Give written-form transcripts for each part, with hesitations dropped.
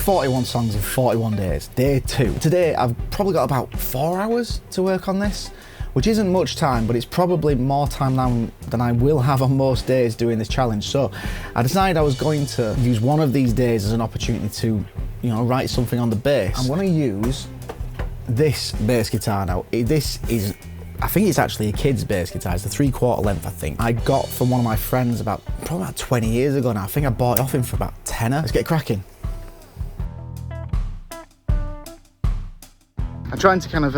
41 songs in 41 days, day 2. Today I've probably got about 4 hours to work on this, which isn't much time, but it's probably more time now than I will have on most days doing this challenge. So I decided I was going to use one of these days as an opportunity to, write something on the bass. I'm going to use this bass guitar now. This is, I think it's actually a kid's bass guitar. It's a 3/4 length, I think. I got from one of my friends probably about 20 years ago now. I think I bought it off him for about £10. Let's get cracking. I'm trying to kind of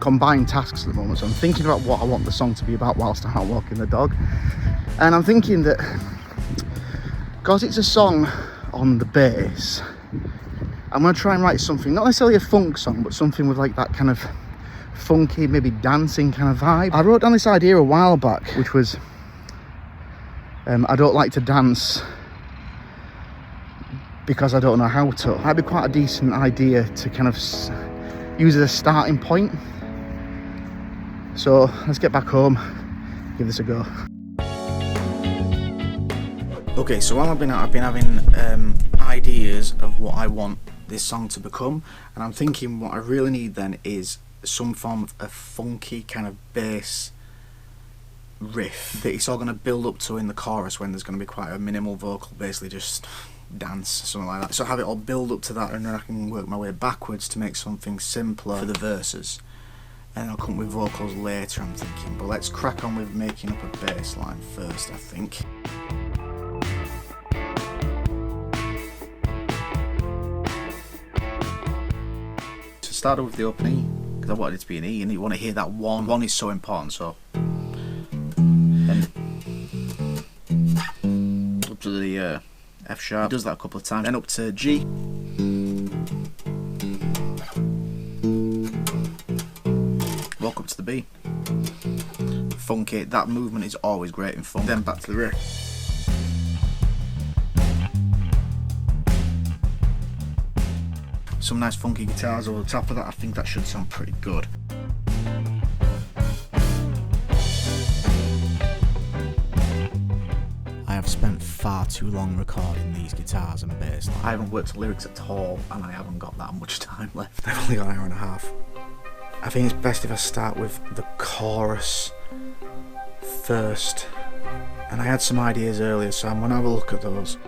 combine tasks at the moment, so I'm thinking about what I want the song to be about whilst I'm out walking the dog. And I'm thinking that because it's a song on the bass, I'm going to try and write something, not necessarily a funk song, but something with like that kind of funky, maybe dancing kind of vibe. I wrote down this idea a while back, which was I don't like to dance because I don't know how to. That'd be quite a decent idea to kind of use as a starting point. So let's get back home, give this a go. Okay, so while I've been out, I've been having ideas of what I want this song to become, and I'm thinking what I really need then is some form of a funky kind of bass riff that it's all going to build up to in the chorus, when there's going to be quite a minimal vocal, basically just dance, something like that. So have it all build up to that, and then I can work my way backwards to make something simpler for the verses, and I'll come up with vocals later, I'm thinking. But let's crack on with making up a bass line first, I think. So started with the open E, because I wanted it to be an E, and you want to hear that one. One is so important, so then up to the F sharp. It does that a couple of times. Then up to G. Walk up to the B. Funky. That movement is always great in funk. Then back to the riff. Some nice funky guitars over the top of that. I think that should sound pretty good. I have spent far too long recording these guitars and bass. I haven't worked the lyrics at all, and I haven't got that much time left. I've only got an hour and a half. I think it's best if I start with the chorus first. And I had some ideas earlier, so I'm going to have a look at those.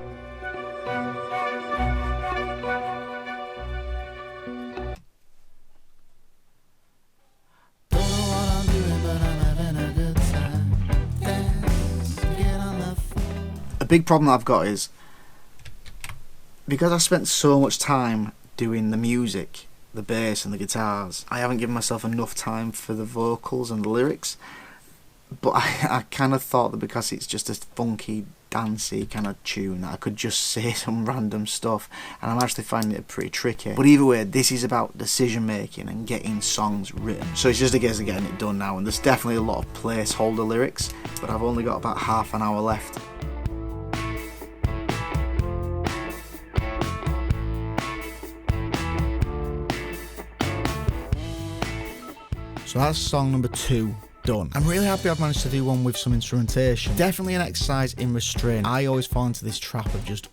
A big problem I've got is, because I spent so much time doing the music, the bass and the guitars, I haven't given myself enough time for the vocals and the lyrics. But I kind of thought that because it's just a funky, dancey kind of tune, that I could just say some random stuff, and I'm actually finding it pretty tricky. But either way, this is about decision making and getting songs written. So it's just a case of getting it done now, and there's definitely a lot of placeholder lyrics, but I've only got about half an hour left. So that's song number 2 done. I'm really happy I've managed to do one with some instrumentation. Definitely an exercise in restraint. I always fall into this trap of just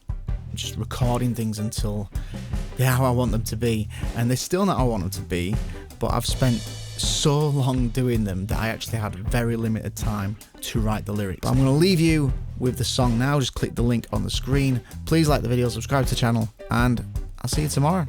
recording things until they're how I want them to be, and they're still not how I want them to be, but I've spent so long doing them that I actually had very limited time to write the lyrics. But I'm going to leave you with the song now. Just click the link on the screen. Please like the video, subscribe to the channel, and I'll see you tomorrow.